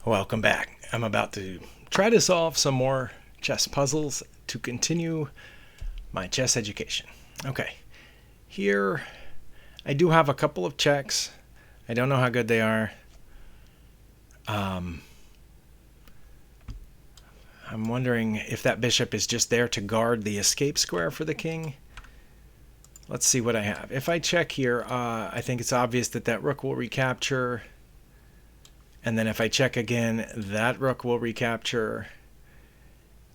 Welcome back. I'm about to try to solve some more chess puzzles to continue my chess education. Okay, here I do have a couple of checks. I don't know how good they are. I'm wondering if that bishop is just there to guard the escape square for the king. Let's see what I have. If I check here, I think it's obvious that that rook will recapture. And then if I check again, that rook will recapture.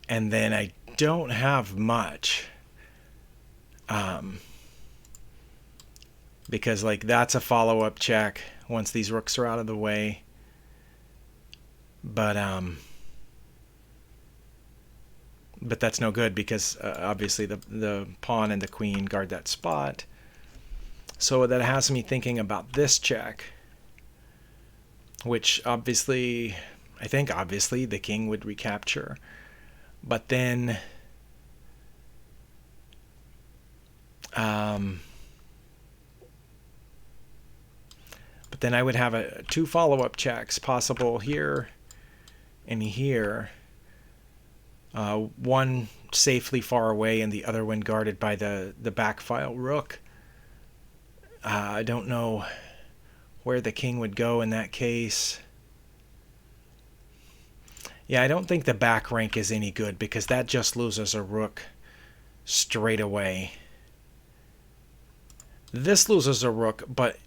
And then I don't have much. Because like that's a follow-up check once these rooks are out of the way. But that's no good because obviously the pawn and the queen guard that spot. So that has me thinking about this check, which obviously, I think obviously the king would recapture. But then I would have two follow-up checks possible here and here. One safely far away and the other one guarded by the back file rook. I don't know where the king would go in that case. Yeah, I don't think the back rank is any good because that just loses a rook straight away. This loses a rook, but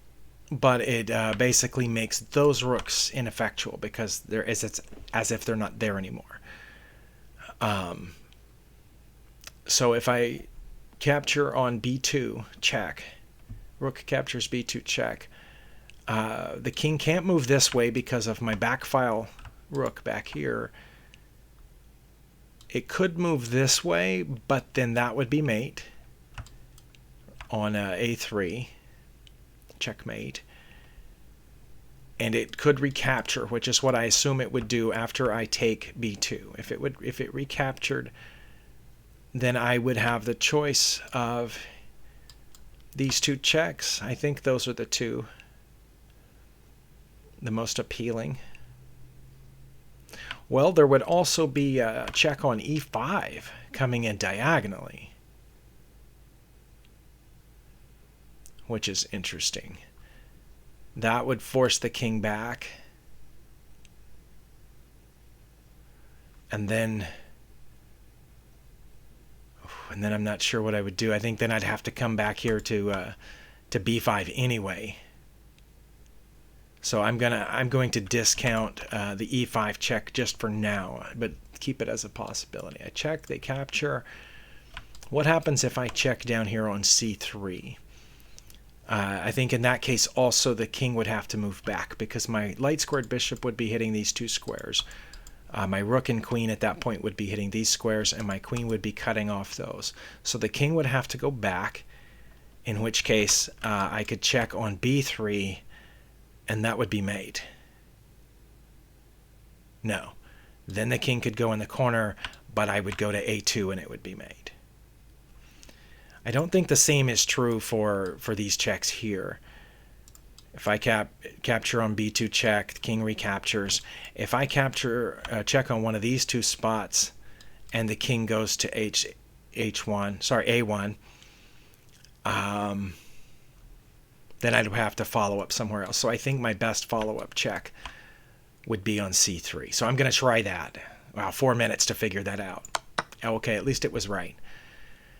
it basically makes those rooks ineffectual because it's as if they're not there anymore. So if I capture on b2, check. Rook captures b2, check. The king can't move this way because of my back file rook back here. It could move this way, but then that would be mate on a3, checkmate. And it could recapture, which is what I assume it would do after I take b2. If it recaptured, then I would have the choice of these two checks. I think those are the most appealing. Well, there would also be a check on e5 coming in diagonally, which is interesting. That would force the king back. And then I'm not sure what I would do. I think then I'd have to come back here to b5 anyway. So I'm going to discount the e5 check just for now, but keep it as a possibility. I check, they capture. What happens if I check down here on c3? I think in that case also the king would have to move back because my light squared bishop would be hitting these two squares. My rook and queen at that point would be hitting these squares, and my queen would be cutting off those. So the king would have to go back, in which case I could check on b3, and that would be mate. No. Then the king could go in the corner, but I would go to a2 and it would be mate. I don't think the same is true for these checks here. If I capture on b2 check, the king recaptures. If I capture check on one of these two spots and the king goes to a1, then I'd have to follow up somewhere else. So I think my best follow-up check would be on c3. So I'm going to try that. Wow, 4 minutes to figure that out. Okay, at least it was right.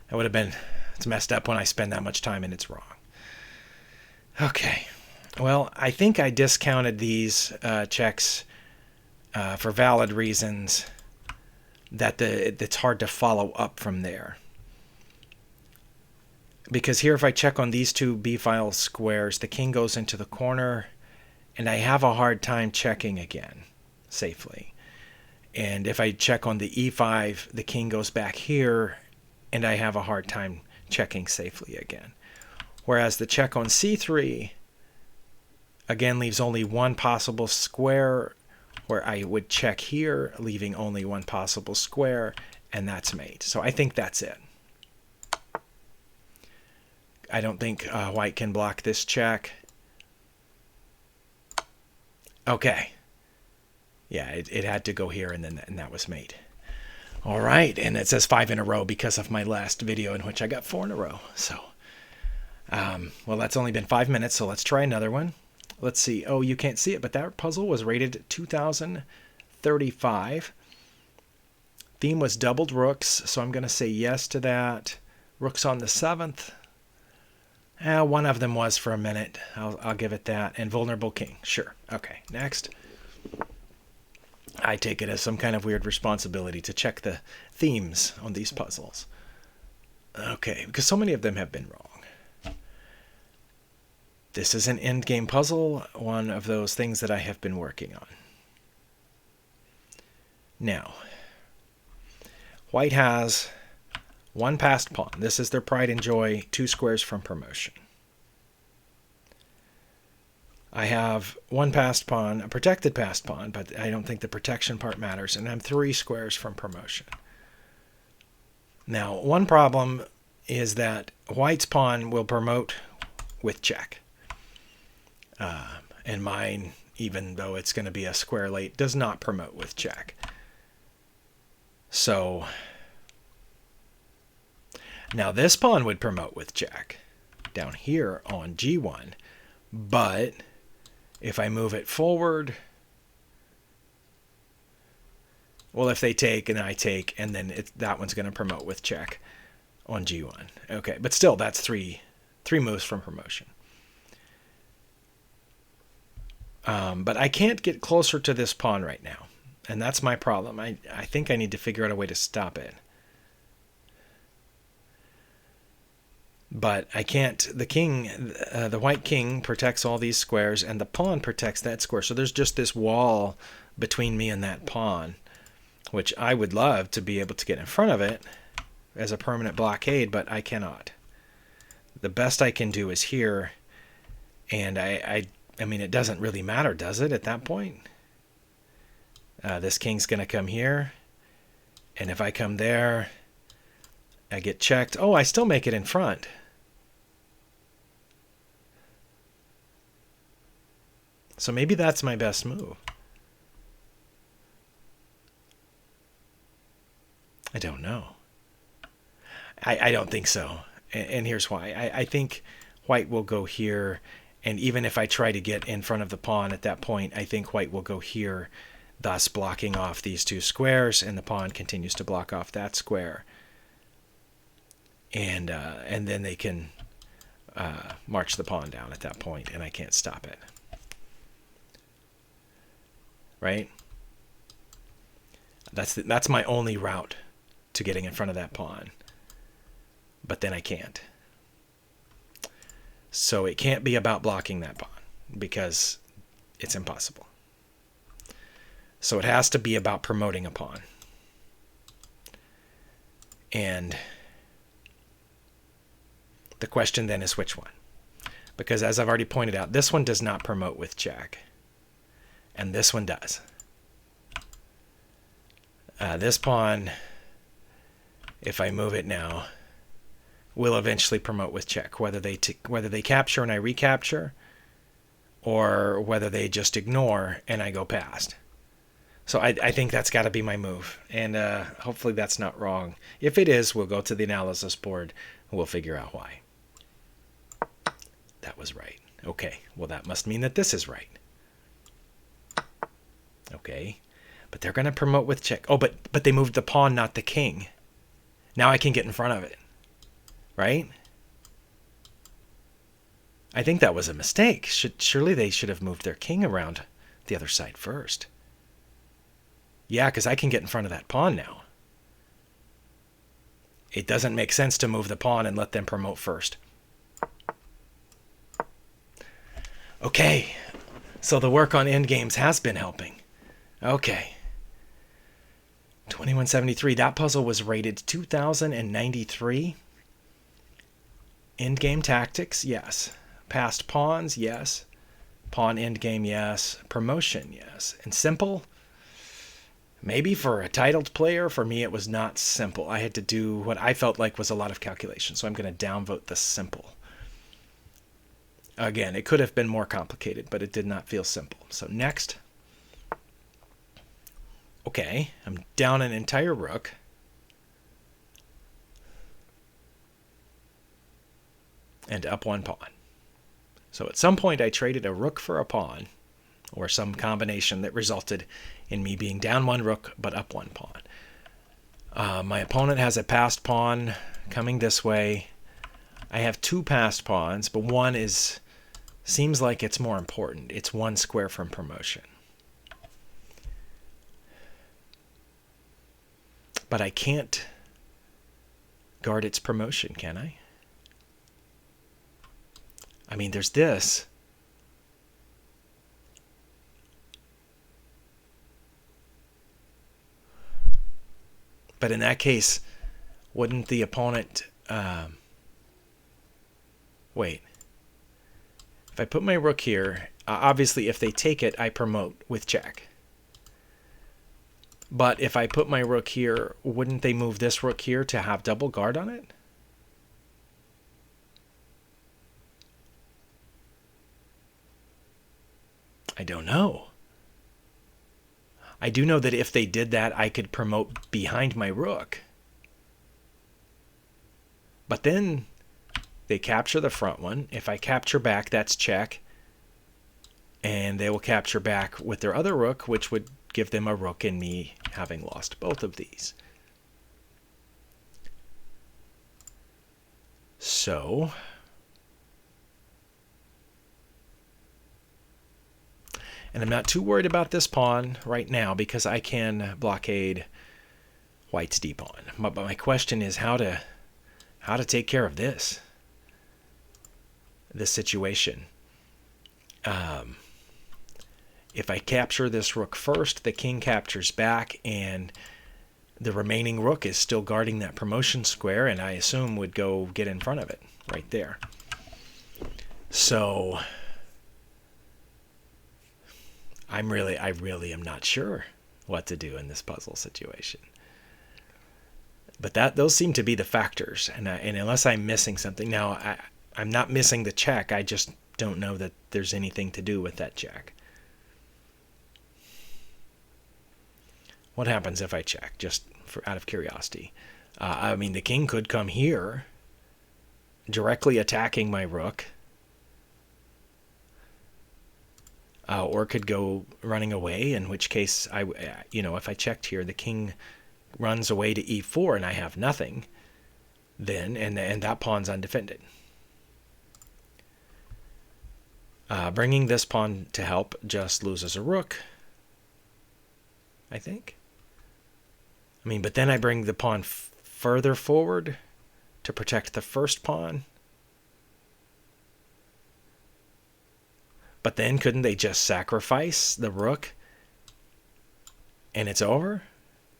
That would have been... It's messed up when I spend that much time and it's wrong. Okay. Well, I think I discounted these checks for valid reasons that it's hard to follow up from there. Because here if I check on these two b-file squares, the king goes into the corner and I have a hard time checking again safely. And if I check on the e5, the king goes back here and I have a hard time checking safely again. Whereas the check on c3 again leaves only one possible square, where I would check here, leaving only one possible square, and that's mate. So I think that's it. I don't think white can block this check. Okay. Yeah, it had to go here, and that was mate. All right, and it says 5 in a row because of my last video in which I got 4 in a row. So, well, that's only been 5 minutes, so let's try another one. Let's see. Oh, you can't see it, but that puzzle was rated 2035. Theme was doubled rooks, so I'm going to say yes to that. Rooks on the 7th. One of them was for a minute. I'll give it that. And vulnerable king. Sure. Okay, next. I take it as some kind of weird responsibility to check the themes on these puzzles. Okay, because so many of them have been wrong. This is an endgame puzzle, one of those things that I have been working on. Now, white has one passed pawn. This is their pride and joy, 2 squares from promotion. I have one passed pawn, a protected passed pawn, but I don't think the protection part matters, and I'm 3 squares from promotion. Now, one problem is that white's pawn will promote with check. And mine, even though it's going to be a square late, does not promote with check. So, now this pawn would promote with check down here on G1, but if I move it forward, well, if they take and I take, and then that one's going to promote with check on G1. Okay, but still, that's three moves from promotion. But I can't get closer to this pawn right now, and that's my problem. I think I need to figure out a way to stop it. But I can't. The king, the white king protects all these squares, and the pawn protects that square. So there's just this wall between me and that pawn, which I would love to be able to get in front of it as a permanent blockade, but I cannot. The best I can do is here, and I mean, it doesn't really matter, does it, at that point? This king's going to come here, and if I come there, I get checked. Oh, I still make it in front. So maybe that's my best move. I don't know. I don't think so. And here's why. I think white will go here, and even if I try to get in front of the pawn at that point, I think white will go here, thus blocking off these 2 squares, and the pawn continues to block off that square. And then they can march the pawn down at that point, and I can't stop it. Right? That's my only route to getting in front of that pawn. But then I can't. So it can't be about blocking that pawn, because it's impossible. So it has to be about promoting a pawn. And the question then is which one? Because as I've already pointed out, this one does not promote with check. And this one does. This pawn, if I move it now, will eventually promote with check, whether they capture and I recapture, or whether they just ignore and I go past. So I think that's got to be my move, and hopefully that's not wrong. If it is, we'll go to the analysis board and we'll figure out why. That was right. Okay, well that must mean that this is right. Okay, but they're going to promote with check. Oh, but they moved the pawn, not the king. Now I can get in front of it. Right? I think that was a mistake. Surely they should have moved their king around the other side first. Yeah, because I can get in front of that pawn now. It doesn't make sense to move the pawn and let them promote first. Okay, so the work on endgames has been helping. Okay. 2173, that puzzle was rated 2093. Endgame tactics, yes. Passed pawns, yes. Pawn endgame, yes. Promotion, yes. And simple, maybe for a titled player. For me, it was not simple. I had to do what I felt like was a lot of calculation, so I'm going to downvote the simple. Again, it could have been more complicated, but it did not feel simple. So next. Okay, I'm down an entire rook. And up one pawn. So at some point I traded a rook for a pawn, or some combination that resulted in me being down one rook but up one pawn. My opponent has a passed pawn coming this way. I have two passed pawns, but one seems like it's more important. It's one square from promotion. But I can't guard its promotion, can I? I mean, there's this. But in that case, wouldn't the opponent... wait. If I put my rook here, obviously if they take it, I promote with check. But if I put my rook here, wouldn't they move this rook here to have double guard on it? I don't know. I do know that if they did that, I could promote behind my rook. But then they capture the front one. If I capture back, that's check. And they will capture back with their other rook, which would give them a rook and me having lost both of these. So... and I'm not too worried about this pawn right now because I can blockade white's d pawn. But my question is how to take care of this situation. If I capture this rook first, the king captures back, and the remaining rook is still guarding that promotion square, and I assume would go get in front of it right there. So I really am not sure what to do in this puzzle situation. But those seem to be the factors, and unless I'm missing something now, I'm not missing the check. I just don't know that there's anything to do with that check. What happens if I check? Just out of curiosity. I mean, the king could come here, directly attacking my rook. Or could go running away, in which case, if I checked here, the king runs away to e4 and I have nothing then, and that pawn's undefended. Bringing this pawn to help just loses a rook, I think. I mean, but then I bring the pawn further forward to protect the first pawn. But then couldn't they just sacrifice the rook and it's over?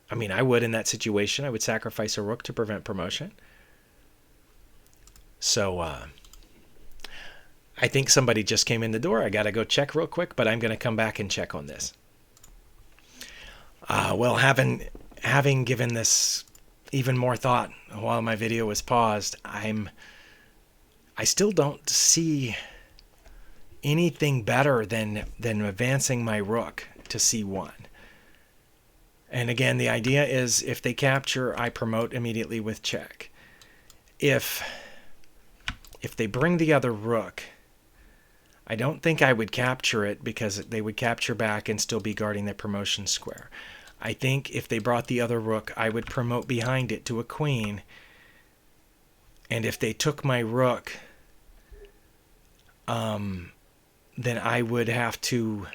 I mean, I would in that situation. I would sacrifice a rook to prevent promotion. So I think somebody just came in the door. I got to go check real quick, but I'm going to come back and check on this. Well, having given this even more thought while my video was paused, I still don't see anything better than advancing my rook to c1. And again, the idea is if they capture, I promote immediately with check. If they bring the other rook, I don't think I would capture it because they would capture back and still be guarding their promotion square. I think if they brought the other rook, I would promote behind it to a queen. And if they took my rook, then I would have to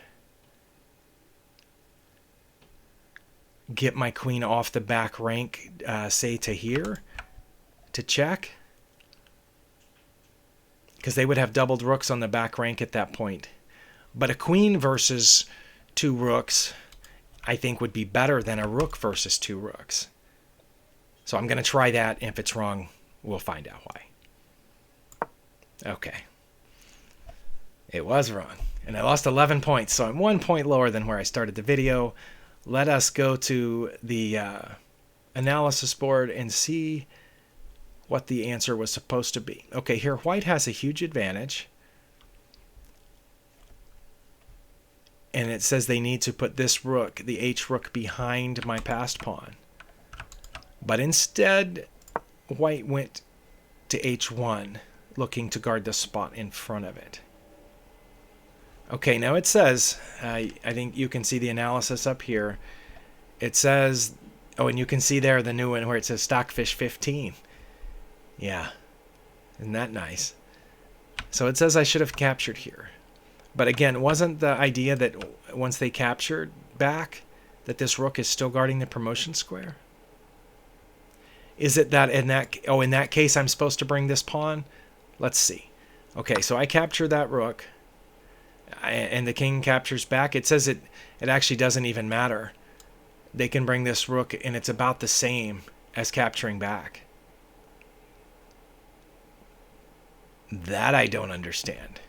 get my queen off the back rank, say to here, to check. Because they would have doubled rooks on the back rank at that point. But a queen versus two rooks, I think, would be better than a rook versus two rooks. So I'm going to try that. If it's wrong, we'll find out why. Okay. It was wrong. And I lost 11 points, so I'm 1 point lower than where I started the video. Let us go to the analysis board and see what the answer was supposed to be. Okay, here white has a huge advantage. and it says they need to put this rook, the h rook, behind my passed pawn. But instead, white went to h1, looking to guard the spot in front of it. Okay, now it says, I think you can see the analysis up here. It says, oh, and you can see there the new one where it says Stockfish 15. Yeah, isn't that nice? So it says I should have captured here. But again, wasn't the idea that once they captured back, that this rook is still guarding the promotion square? Is it that in that case I'm supposed to bring this pawn? Let's see. Okay, so I capture that rook, and the king captures back. It says it actually doesn't even matter. They can bring this rook, and it's about the same as capturing back. That I don't understand.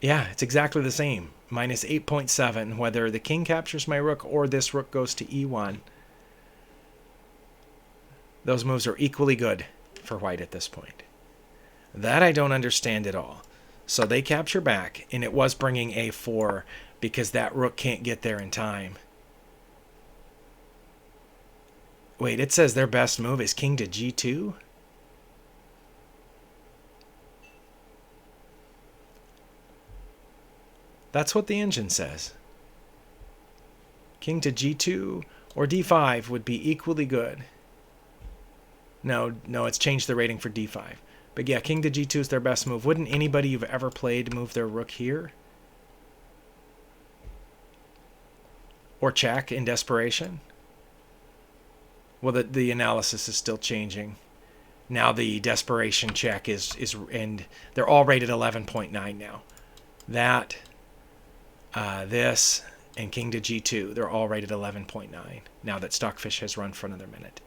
Yeah, it's exactly the same. Minus 8.7, whether the king captures my rook or this rook goes to e1. Those moves are equally good for white at this point. That I don't understand at all. So they capture back, and it was bringing a4 because that rook can't get there in time. Wait, it says their best move is king to g2? That's what the engine says. King to g2 or d5 would be equally good. No, it's changed the rating for d5. But yeah, king to g2 is their best move. Wouldn't anybody you've ever played move their rook here? Or check in desperation? Well, the analysis is still changing. Now the desperation check is and they're all rated 11.9 now. That, this, and king to g2, they're all rated 11.9 now that Stockfish has run for another minute.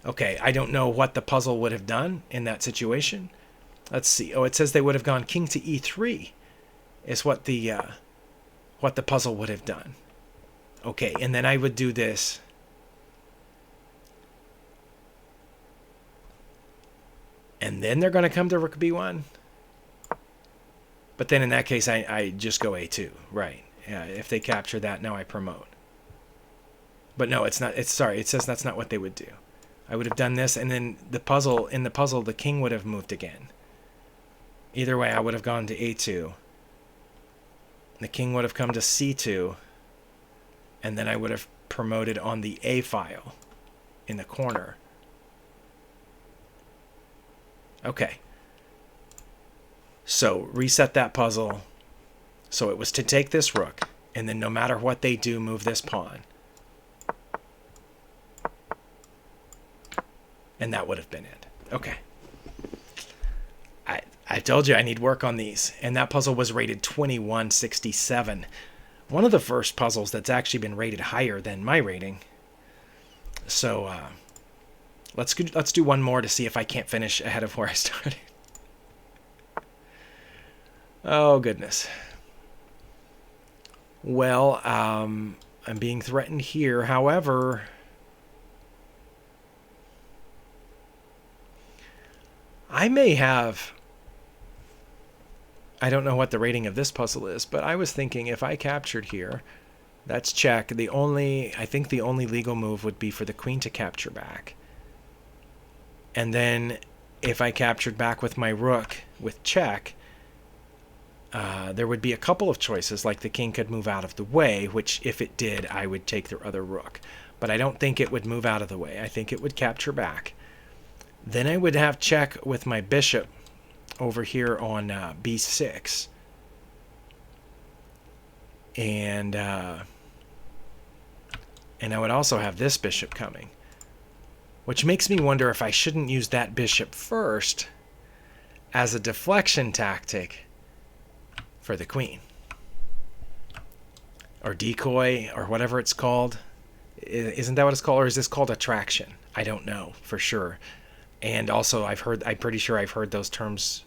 Okay, I don't know what the puzzle would have done in that situation. Let's see. Oh, it says they would have gone king to e3 is what the puzzle would have done. Okay, and then I would do this. And then they're going to come to rook b1. But then in that case, I just go a2, right? If they capture that, now I promote. But no, it's not. Sorry, it says that's not what they would do. I would have done this, and then in the puzzle, the king would have moved again. Either way, I would have gone to a2. The king would have come to c2, and then I would have promoted on the a file in the corner. Okay. So reset that puzzle. So it was to take this rook, and then no matter what they do, move this pawn. And that would have been it. Okay. I told you I need work on these. And that puzzle was rated 2167. One of the first puzzles that's actually been rated higher than my rating. So let's do one more to see if I can't finish ahead of where I started. Oh, goodness. Well, I'm being threatened here. However, I may have... I don't know what the rating of this puzzle is, but I was thinking if I captured here, that's check. I think the only legal move would be for the queen to capture back. And then if I captured back with my rook with check, there would be a couple of choices, like the king could move out of the way, which if it did, I would take their other rook. But I don't think it would move out of the way. I think it would capture back. Then I would have check with my bishop over here on b6. And I would also have this bishop coming. Which makes me wonder if I shouldn't use that bishop first as a deflection tactic for the queen. Or decoy, or whatever it's called. Isn't that what it's called? Or is this called attraction? I don't know for sure. And also I'm pretty sure I've heard those terms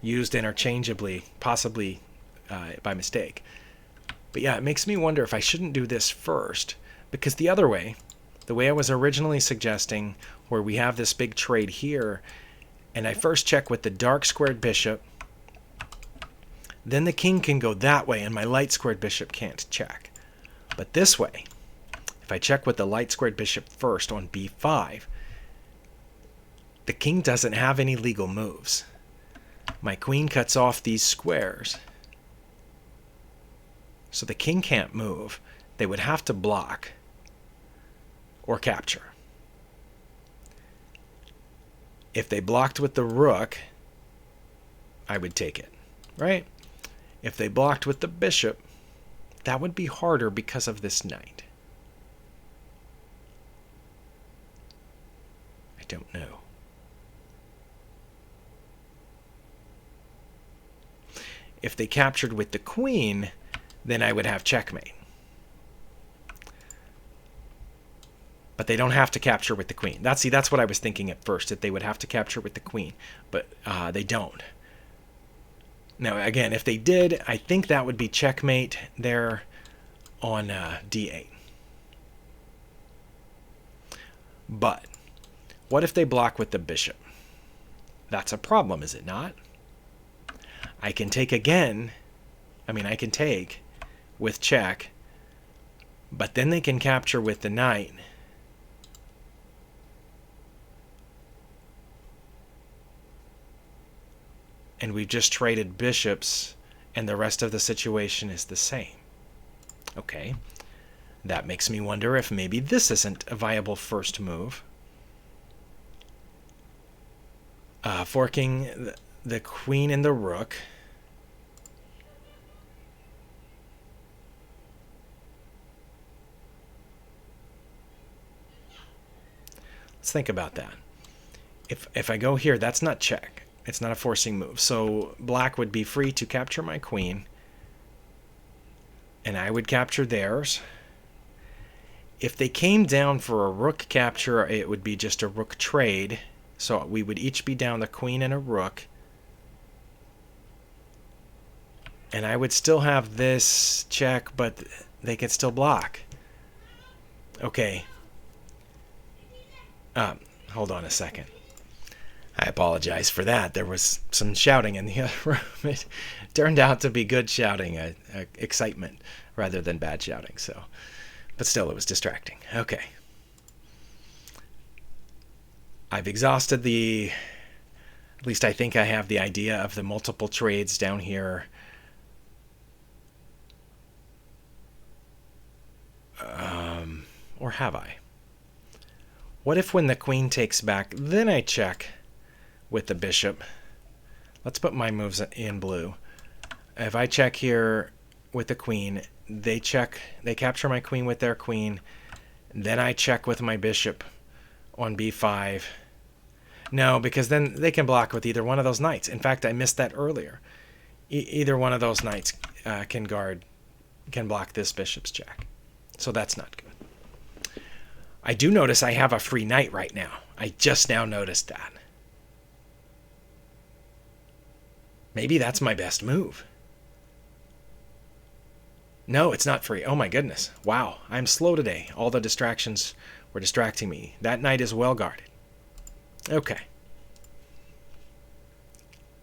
used interchangeably, possibly by mistake. But yeah, it makes me wonder if I shouldn't do this first, because the other way, the way I was originally suggesting, where we have this big trade here, and I first check with the dark squared bishop, then the king can go that way and my light squared bishop can't check. But this way, if I check with the light squared bishop first on b5, the king doesn't have any legal moves. My queen cuts off these squares. So the king can't move. They would have to block or capture. If they blocked with the rook, I would take it, right? If they blocked with the bishop, that would be harder because of this knight. I don't know. If they captured with the queen, then I would have checkmate. But they don't have to capture with the queen. That's what I was thinking at first, that they would have to capture with the queen, but they don't. Now, again, if they did, I think that would be checkmate there on d8. But what if they block with the bishop? That's a problem, is it not? I can take again. I can take with check, but then they can capture with the knight. And we've just traded bishops, and the rest of the situation is the same. Okay, that makes me wonder if maybe this isn't a viable first move. Forking the queen and the rook. Let's think about that. If I go here, that's not check. It's not a forcing move. So black would be free to capture my queen, and I would capture theirs. If they came down for a rook capture, it would be just a rook trade. So we would each be down the queen and a rook. And I would still have this check, but they could still block. Okay. Hold on a second. I apologize for that. There was some shouting in the other room. It turned out to be good shouting, excitement, rather than bad shouting. So, but still, it was distracting. Okay. I've exhausted at least I think I have the idea of the multiple trades down here. Or have I? What if when the queen takes back, then I check with the bishop? Let's put my moves in blue. If I check here with the queen, they capture my queen with their queen, then I check with my bishop on b5. No, because then they can block with either one of those knights. In fact, I missed that earlier. Either one of those knights can block this bishop's check. So that's not good. I do notice I have a free knight right now. I just now noticed that. Maybe that's my best move. No, it's not free. Oh my goodness. Wow, I'm slow today. All the distractions were distracting me. That knight is well guarded. Okay.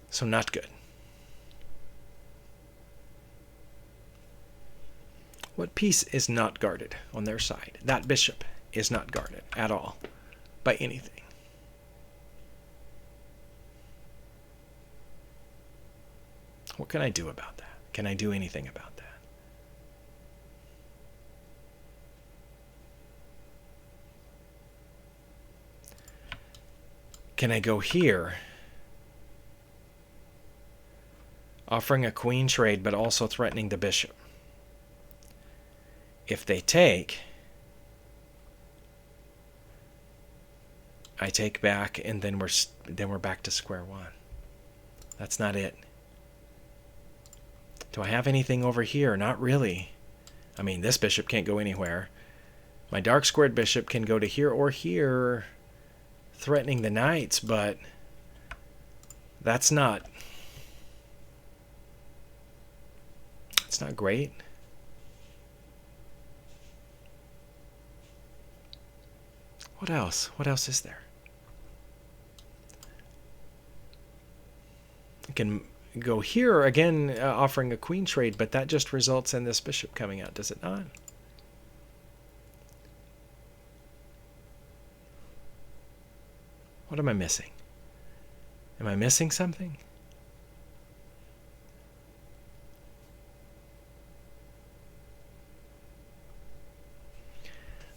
So not good. What piece is not guarded on their side? That bishop is not guarded at all by anything. What can I do about that? Can I do anything about that? Can I go here, offering a queen trade but also threatening the bishop? If they take, I take back, and then we're back to square one. That's not it. Do I have anything over here? Not really. I mean, this bishop can't go anywhere. My dark squared bishop can go to here or here, threatening the knights, but that's not great. What else? What else is there? I can go here, again offering a queen trade, but that just results in this bishop coming out, does it not? What am I missing? Am I missing something?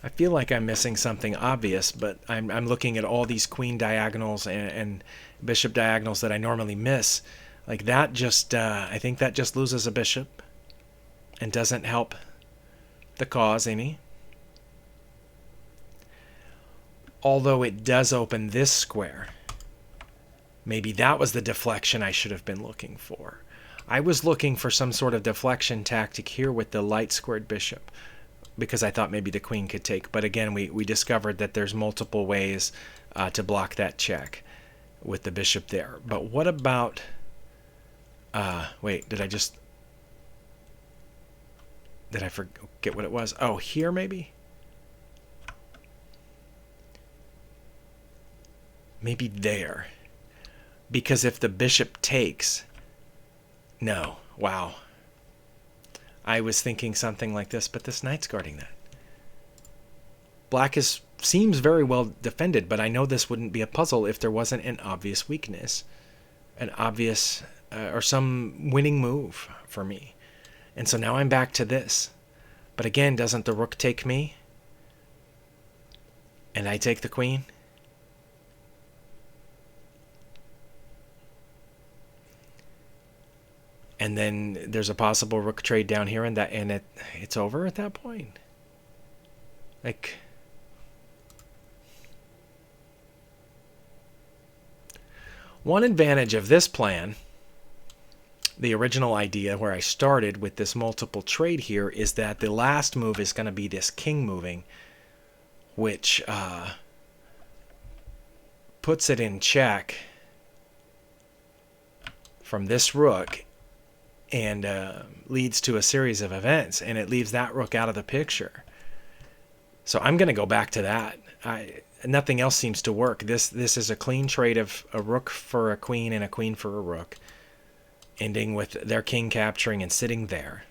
I feel like I'm missing something obvious, but I'm looking at all these queen diagonals and bishop diagonals that I normally miss. Like that just, I think that just loses a bishop and doesn't help the cause any. Although it does open this square. Maybe that was the deflection I should have been looking for. I was looking for some sort of deflection tactic here with the light squared bishop, because I thought maybe the queen could take. But again, we discovered that there's multiple ways to block that check with the bishop there. But what about... wait, did I forget what it was? Oh, here maybe? Maybe there. Because if the bishop takes... No. Wow. I was thinking something like this, but this knight's guarding that. Black seems very well defended, but I know this wouldn't be a puzzle if there wasn't an obvious weakness. An obvious... or some winning move for me. And so now I'm back to this. But again, doesn't the rook take me? And I take the queen? And then there's a possible rook trade down here, and it's over at that point. Like, one advantage of this plan, the original idea where I started with this multiple trade here, is that the last move is going to be this king moving, which puts it in check from this rook and leads to a series of events, and it leaves that rook out of the picture. So I'm going to go back to that. Nothing else seems to work. This is a clean trade of a rook for a queen and a queen for a rook, ending with their king capturing and sitting there,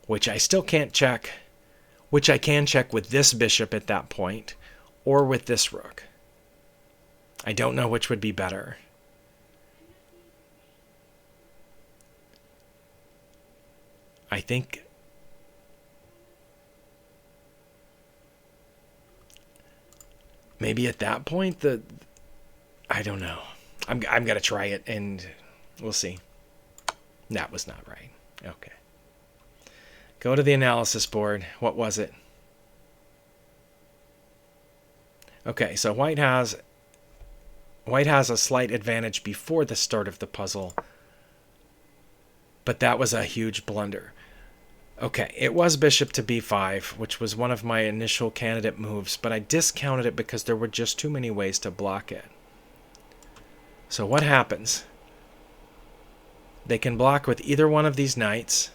which I still can't check, which I can check with this bishop at that point, or with this rook. I don't know which would be better. I think maybe at that point I don't know. I'm gonna try it and we'll see. That was not right. Okay. Go to the analysis board. What was it? Okay, so white has a slight advantage before the start of the puzzle, but that was a huge blunder. Okay, it was bishop to b5, which was one of my initial candidate moves, but I discounted it because there were just too many ways to block it. So what happens? They can block with either one of these knights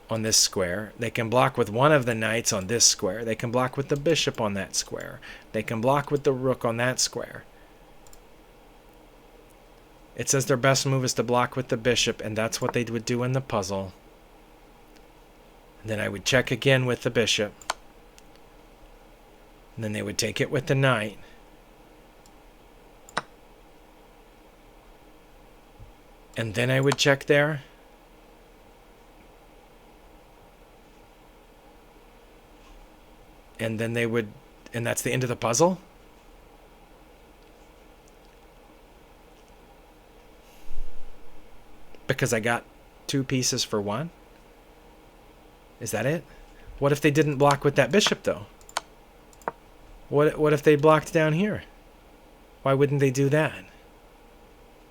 on this square. They can block with one of the knights on this square. They can block with the bishop on that square. They can block with the rook on that square. It says their best move is to block with the bishop, and that's what they would do in the puzzle. And then I would check again with the bishop. And then they would take it with the knight. And then I would check there. And then they would, and that's the end of the puzzle? Because I got two pieces for one? Is that it? What if they didn't block with that bishop, though? What if they blocked down here? Why wouldn't they do that?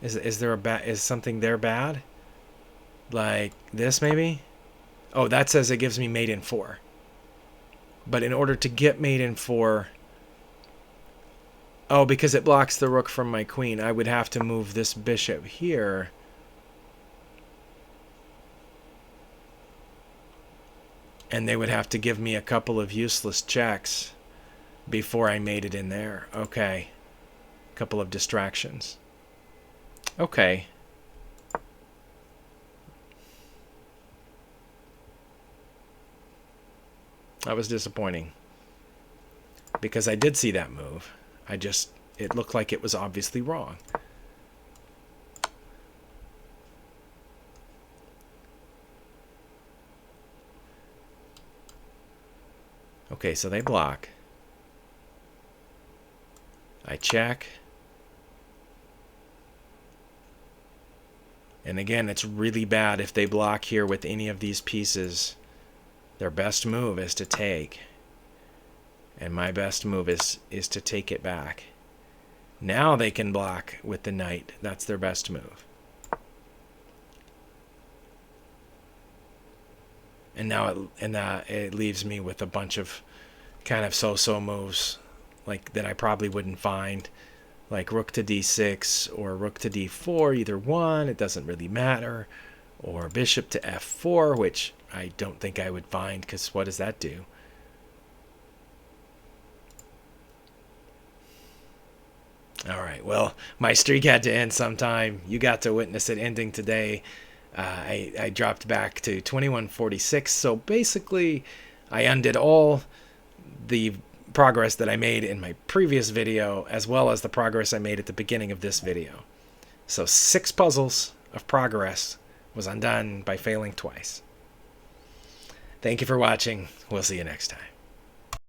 Is something there bad? Like this, maybe? Oh, that says it gives me mate in 4. But in order to get mate in 4... Oh, because it blocks the rook from my queen, I would have to move this bishop here. And they would have to give me a couple of useless checks before I made it in there. Okay. A couple of distractions. Okay. That was disappointing. Because I did see that move. It looked like it was obviously wrong. Okay, so they block. I check. And again, it's really bad if they block here with any of these pieces. Their best move is to take. And my best move is to take it back. Now they can block with the knight. That's their best move. And now it leaves me with a bunch of kind of so-so moves like that I probably wouldn't find. Like rook to d6 or rook to d4, either one, it doesn't really matter. Or bishop to f4, which I don't think I would find, because what does that do? All right, well, my streak had to end sometime. You got to witness it ending today. I dropped back to 2146, so basically I undid all the progress that I made in my previous video, as well as the progress I made at the beginning of this video. So 6 puzzles of progress was undone by failing twice. Thank you for watching. We'll see you next time.